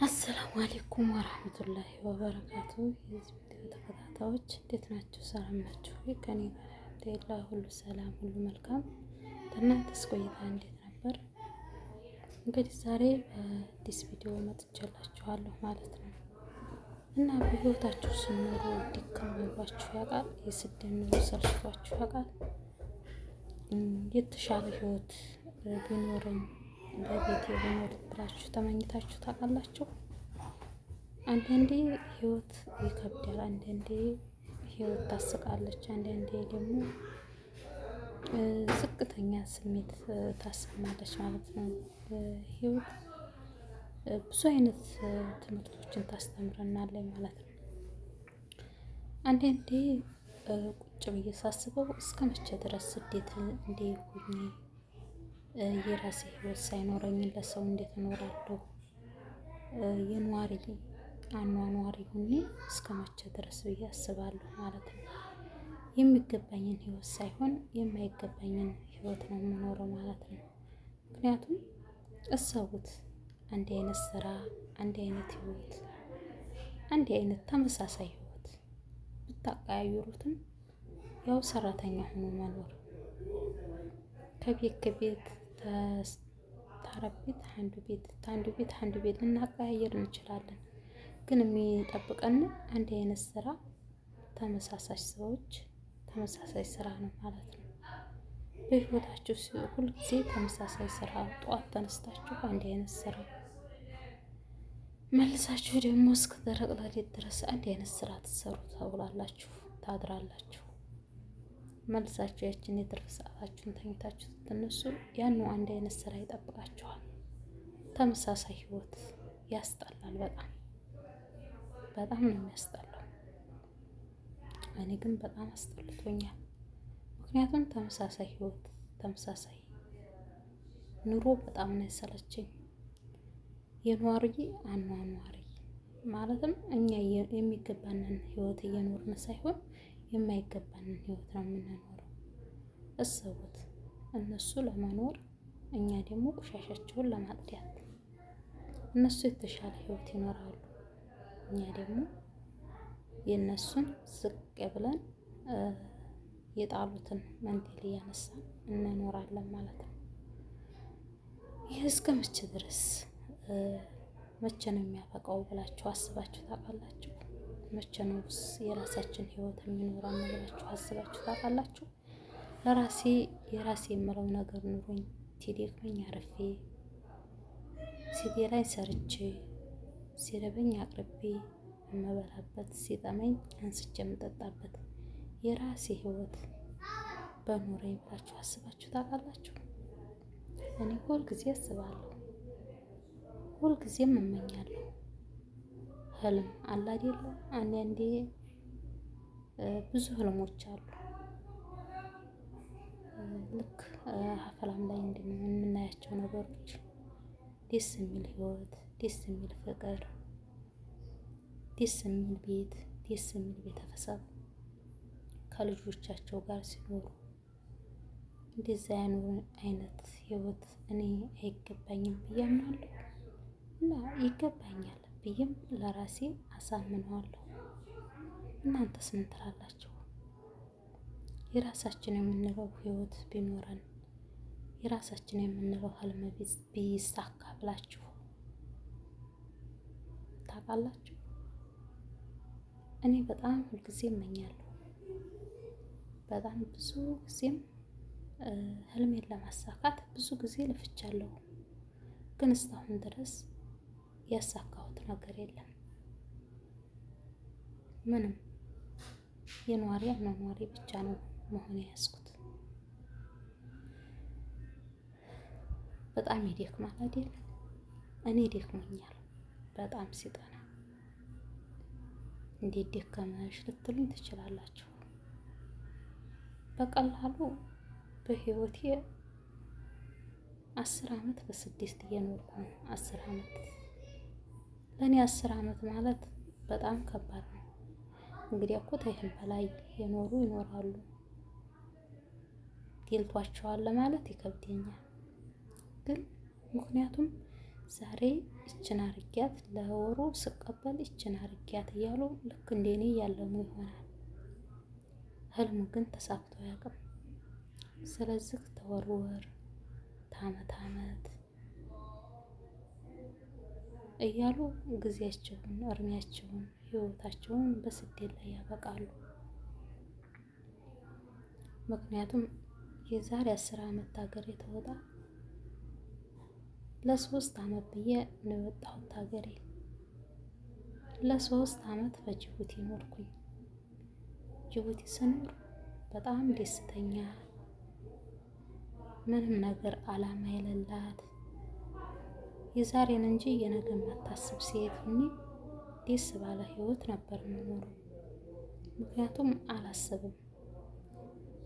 አሰላሙ አሌይኩም ወረህመቱላሂ ወበረካቱ። የዚህ ቪዲዮ ተከታታዮች እንዴት ናችሁ? ሰላም ናችሁ? ከኔ ጋር አልሐምዱሊላህ ሁሉ ሰላም፣ ሁሉ መልካም። ከእናንተስ ቆይታ እንዴት ነበር? እንግዲህ ዛሬ በአዲስ ቪዲዮ መጥቼላችኋለሁ ማለት ነው እና በህይወታችሁ ስኖሩ እንዲከመባችሁ ያውቃል? የስደት ኑሮ ሰልችቷችሁ ያውቃል? የተሻለ ህይወት ቢኖረኝ በቤቴ ብኖር ብላችሁ ተመኝታችሁ ታውቃላችሁ? አንዳንዴ ህይወት ይከብዳል፣ አንዳንዴ ህይወት ታስቃለች፣ አንዳንዴ ደግሞ ዝቅተኛ ስሜት ታሰማለች ማለት ነው። ህይወት ብዙ አይነት ትምህርቶችን ታስተምረናለች ማለት ነው። አንዳንዴ ቁጭ ብዬ ሳስበው እስከ መቼ ድረስ ስደት እንዴ ሁኜ የራሴ ህይወት ሳይኖረኝ ለሰው እንዴት እኖራለሁ? የኗሪ አኗኗሪ ሁኜ እስከ መቼ ድረስ ብዬ አስባለሁ ማለት ነው። የሚገባኝን ህይወት ሳይሆን የማይገባኝን ህይወት ነው የምኖረው ማለት ነው። ምክንያቱም እሰቡት፣ አንድ አይነት ስራ፣ አንድ አይነት ህይወት፣ አንድ አይነት ተመሳሳይ ህይወት ብታቀያይሩትም ያው ሰራተኛ ሆኖ መኖር፣ ከቤት ታረብ ቤት አንዱ ቤት ልናቀያየር እንችላለን። ግን የሚጠብቀን አንድ አይነት ስራ፣ ተመሳሳይ ሰዎች፣ ተመሳሳይ ስራ ነው ማለት ነው። በህይወታችሁ ሁልጊዜ ተመሳሳይ ስራ፣ ጠዋት ተነስታችሁ አንድ አይነት ስራ፣ መልሳችሁ ደግሞ እስከ ደረቅ ሌሊት ድረስ አንድ አይነት ስራ ትሰሩ ተውላላችሁ፣ ታድራላችሁ። መልሳችሁ ያችን የትርፍ ሰዓታችሁን ተኝታችሁ ስትነሱ ያኑ አንድ አይነት ስራ ይጠብቃችኋል። ተመሳሳይ ህይወት ያስጠላል። በጣም ነው የሚያስጠላው። እኔ ግን በጣም አስጠልቶኛል። ምክንያቱም ተመሳሳይ ህይወት፣ ተመሳሳይ ኑሮ በጣም ነው ያሰለቸኝ። የኗሪ አኗኗሪ ማለትም እኛ የሚገባንን ህይወት እየኖርን ሳይሆን የማይገባንን ህይወት ነው የምንኖረው። እሰቡት፣ እነሱ ለመኖር እኛ ደግሞ ቆሻሻቸውን ለማጽዳት። እነሱ የተሻለ ህይወት ይኖራሉ፣ እኛ ደግሞ የእነሱን ዝቅ ብለን የጣሉትን መንቴል እያነሳን እንኖራለን ማለት ነው። ይህ እስከ መቼ ድረስ መቼ ነው የሚያበቃው ብላችሁ አስባችሁ ታውቃላችሁ? መቼ ነውስ የራሳችን ህይወት የሚኖረን ብላችሁ አስባችሁ ታውቃላችሁ? ለራሴ የራሴ የምለው ነገር ኑሮኝ ሲደክመኝ አርፌ፣ ሲደላኝ ሰርቼ፣ ሲረበኝ አቅርቤ የምበላበት፣ ሲጠመኝ አንስቼ የምጠጣበት የራሴ ህይወት በኖረኝ ብላችሁ አስባችሁ ታውቃላችሁ? እኔ ሁልጊዜ አስባለሁ፣ ሁልጊዜም እመኛለሁ። ህልም አለ አይደለ? አንዳንዴ ብዙ ህልሞች አሉ። ልክ ሀፈላም ላይ የምናያቸው ነገሮች ደስ የሚል ህይወት፣ ደስ የሚል ፍቅር፣ ደስ የሚል ቤት፣ ደስ የሚል ቤተሰብ ከልጆቻቸው ጋር ሲኖሩ እንደዛ አይነት ህይወት እኔ አይገባኝም ብዬ አምናለሁ እና ይገባኛል ብዬም ለራሴ አሳምነዋለሁ። እናንተስ ምን ትላላችሁ? የራሳችን የምንለው ህይወት ቢኖረን፣ የራሳችን የምንለው ህልም ቢሳካ ብላችሁ ታውቃላችሁ? እኔ በጣም ሁልጊዜ እመኛለሁ። በጣም ብዙ ጊዜም ህልሜን ለማሳካት ብዙ ጊዜ ለፍቻለሁ። ግን እስካሁን ድረስ ያሳካሁት ነገር የለም። ምንም የኗሪ አኗኗሪ ብቻ ነው መሆን የያዝኩት። በጣም ይደክማል አይደል? እኔ ደክሞኛል በጣም ሲጠና። እንዴት ደከመሽ ልትሉኝ ትችላላችሁ። በቀላሉ በህይወቴ 10 አመት በስደት እየኖርኩ ነው። 10 አመት ለእኔ 10 አመት ማለት በጣም ከባድ ነው። እንግዲህ እኮ ከይህም በላይ የኖሩ ይኖራሉ። ጌልቷቸዋል ለማለት ይከብደኛል። ግን ምክንያቱም ዛሬ ይችን አርጊያት ለወሩ ስቀበል ይችን አርጊያት እያሉ ልክ እንደኔ እያለሙ ይሆናል። ህልሙ ግን ተሳክቶ አያውቅም። ስለዚህ ተወርወር ታመት አመት እያሉ ጊዜያቸውን፣ እድሜያቸውን፣ ህይወታቸውን በስደት ላይ ያበቃሉ። ምክንያቱም የዛሬ 10 ዓመት ሀገሬ ተወጣ ለ3 ዓመት ብዬ ነው የወጣሁት ሀገሬ። ለ3 ዓመት በጅቡቲ ኖርኩኝ። ጅቡቲ ስኖር በጣም ደስተኛ፣ ምንም ነገር አላማ የሌላት የዛሬን እንጂ የነገ ማታስብ ሴት ሆኜ ደስ ባለ ህይወት ነበር የምኖረው። ምክንያቱም አላስብም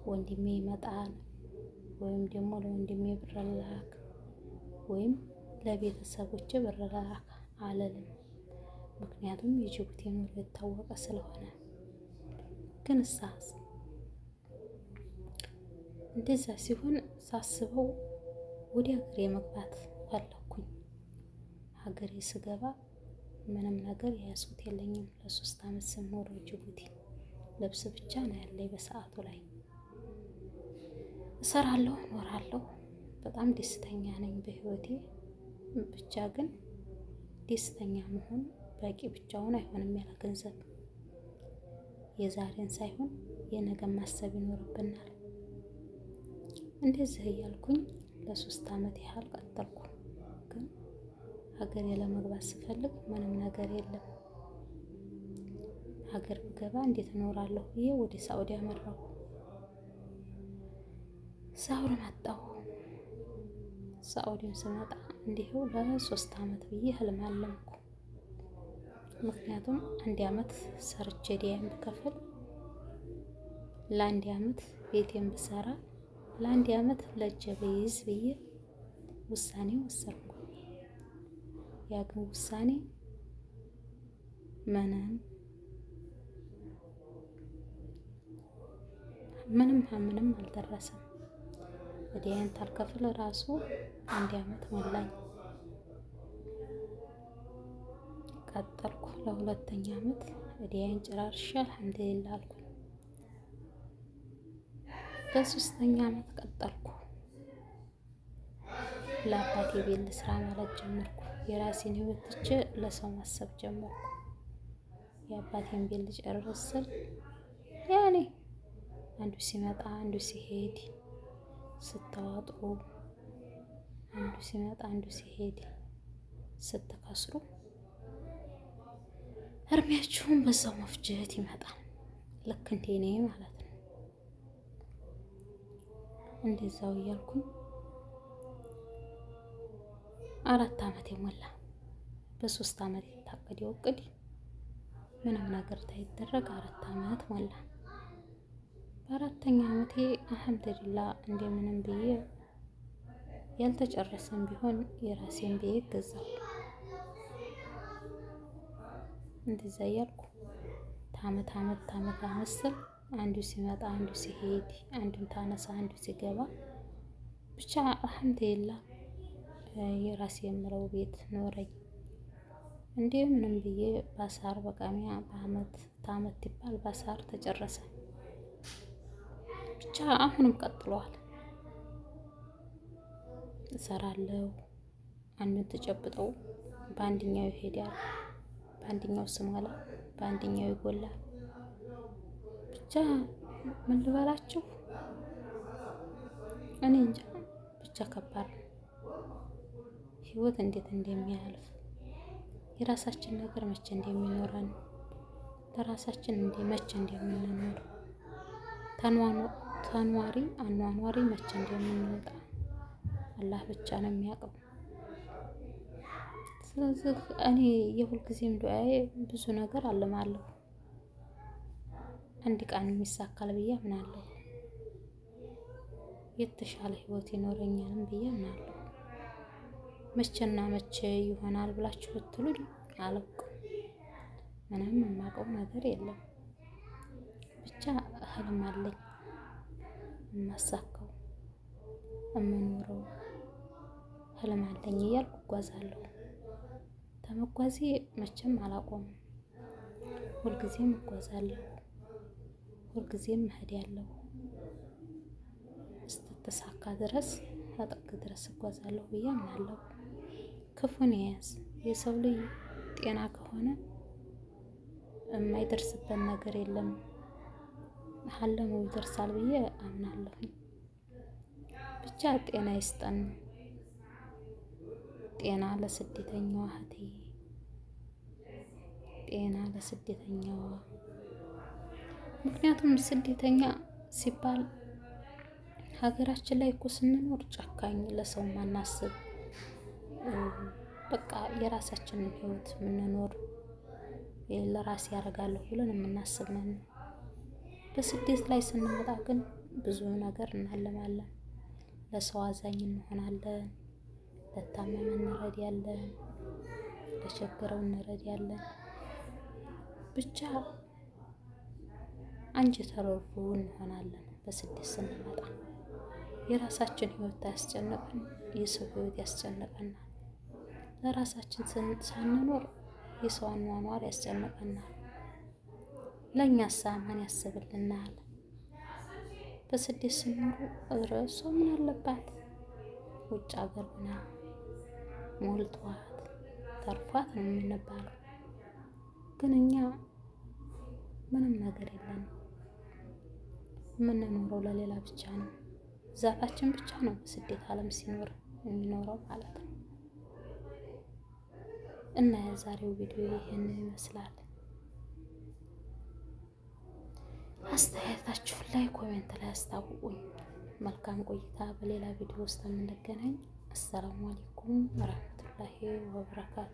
ወንድሜ ይመጣል ወይም ደግሞ ለወንድሜ ብር ላክ ወይም ለቤተሰቦቼ ብር ላክ አልልም። ምክንያቱም የጅቡቲ ኑሮ የታወቀ ስለሆነ። ግን እሳስ እንደዛ ሲሆን ሳስበው ወደ ሀገሬ መግባት ፈለኩኝ። ሀገሬ ስገባ ምንም ነገር የያዝኩት የለኝም። ለ3 ዓመት ስኖረው ጅቡቲ ልብስ ብቻ ነው ያለኝ በሰዓቱ ላይ። እሰራለሁ፣ እኖራለሁ፣ በጣም ደስተኛ ነኝ በህይወቴ። ብቻ ግን ደስተኛ መሆን በቂ ብቻውን አይሆንም ያለ ገንዘብ። የዛሬን ሳይሆን የነገን ማሰብ ይኖርብናል። እንደዚህ እያልኩኝ ለ3 ዓመት ያህል ቀጠልኩ። ግን ሀገሬ ለመግባት ስፈልግ ምንም ነገር የለም። ሀገር ብገባ እንዴት እኖራለሁ ብዬ ወደ ሳኡዲ አመራሁ። ሳኡዲ መጣሁ። ሳኡዲም ስመጣ እንዲሁ ለ3 ዓመት ብዬ ህልም አለምኩ። ምክንያቱም 1 ዓመት ሰርቼ ዲያም ብከፍል፣ ለ1 ዓመት ቤቴን ብሰራ፣ ለ1 ዓመት ለእጄ ብይዝ ብዬ ውሳኔ ወሰንኩ። ያ ግን ውሳኔ ምንም አልደረሰም። ወዲያን ታልከፍል ራሱ 1 ዓመት ሞላኝ። ቀጠልኩ ለ2ኛ ዓመት ወዲያን ጭራርሻ አልሐምዱሊላህ አልኩኝ። ለ3ኛ ዓመት ቀጠልኩ። ለአባቴ ቤት ልስራ ማለት ጀመርኩ። የራሴን ህይወት ትቼ ለሰው ማሰብ ጀመርኩ። የአባቴን ቤት ልጨርስ ስል ያኔ አንዱ ሲመጣ አንዱ ሲሄድ ስትዋጥሩ፣ አንዱ ሲመጣ አንዱ ሲሄድ ስትከስሩ እድሜያችሁን በዛው መፍጀት ይመጣል። ልክ እንደኔ ማለት ነው። እንደዛው እያልኩኝ 4 ዓመት የሞላ በ3 ዓመት የታቀደው እቅድ ምንም ነገር ሳይደረግ 4 ዓመት ሞላ። በ4ኛ ዓመቴ አልሐምዱሊላህ እንደምንም ብዬ ያልተጨረሰም ቢሆን የራሴን ቤት ገዛሁ። እንደዛ እያልኩ ታመት ስል አንዱ ሲመጣ አንዱ ሲሄድ፣ አንዱን ታነሳ አንዱ ሲገባ፣ ብቻ አልሐምዱሊላህ የራሴ የምለው ቤት ኖረኝ። እንዴ ምንም ብዬ ባሳር በቃሚያ በአመት ይባል ባሳር ተጨረሰ። ብቻ አሁንም ቀጥሏል። እሰራለሁ፣ አንዱን ተጨብጠው በአንደኛው ይሄዳል፣ በአንደኛው ስሞላ በአንደኛው ይጎላል። ብቻ ምን ልበላችሁ እኔ እንጃ። ብቻ ከባድ ነው ህይወት እንዴት እንደሚያልፍ፣ የራሳችን ነገር መቼ እንደሚኖረን፣ ለራሳችን መቼ እንደምንኖር፣ ተኗሪ አኗኗሪ መቼ እንደምንወጣ አላህ ብቻ ነው የሚያውቀው። ስለዚህ እኔ የሁልጊዜም ዱዓዬ ብዙ ነገር አልማለሁ። አንድ ቀን ይሳካል ብዬ አምናለሁ። የተሻለ ህይወት ይኖረኛልም ብዬ አምናለሁ። መቼና መቼ ይሆናል ብላችሁ ብትሉኝ አላውቅም። ምንም የማውቀው ነገር የለም። ብቻ ህልም አለኝ፣ የማሳካው፣ የምኖረው ህልም አለኝ እያልኩ እጓዛለሁ። ለመጓዜ መቼም አላቆምም። ሁልጊዜም እጓዛለሁ፣ ሁልጊዜም እሄዳለሁ። እስክትሳካ ድረስ ከጥግ ድረስ እጓዛለሁ ብዬ አምናለሁ። ክፉን የያዝ የሰው ልጅ ጤና ከሆነ የማይደርስበት ነገር የለም። ሀለመው ይደርሳል ብዬ አምናለሁኝ። ብቻ ጤና ይስጠን። ጤና ለስደተኛዋ እህቴ፣ ጤና ለስደተኛዋ። ምክንያቱም ስደተኛ ሲባል ሀገራችን ላይ እኮ ስንኖር ጨካኝ፣ ለሰው ማናስብ፣ በቃ የራሳችንን ህይወት የምንኖር ለራሴ ያደርጋለሁ ብለን የምናስብ ነን። በስደት ላይ ስንመጣ ግን ብዙ ነገር እናልማለን። ለሰው አዛኝ እንሆናለን። ለታመመ እንረዳለን፣ ለቸገረው እንረዳለን። ብቻ አንጀተ ርኅሩህ እንሆናለን። በስደት ስንመጣ የራሳችን ህይወት አያስጨንቀን፣ የሰው ህይወት ያስጨንቀናል። ለራሳችን ሳንኖር የሰው አኗኗር ያስጨንቀናል። ለእኛሳ ማን ያስብልናል? በስደት ስንኖር እሷ ምን አለባት ውጭ ሀገር ሆና ሞልቷት ተርፏት ነው የምንባለው። ግን እኛ ምንም ነገር የለንም። የምንኖረው ለሌላ ብቻ ነው። ዛታችን ብቻ ነው በስደት ዓለም ሲኖር የሚኖረው ማለት ነው። እና የዛሬው ቪዲዮ ይሄንን ይመስላል። አስተያየታችሁን ላይ ኮሜንት ላይ አስታውቁኝ። መልካም ቆይታ። በሌላ ቪዲዮ ውስጥ የምንገናኝ። አሰላሙ አለይኩም ወራህመቱላሂ ወበረካቱ።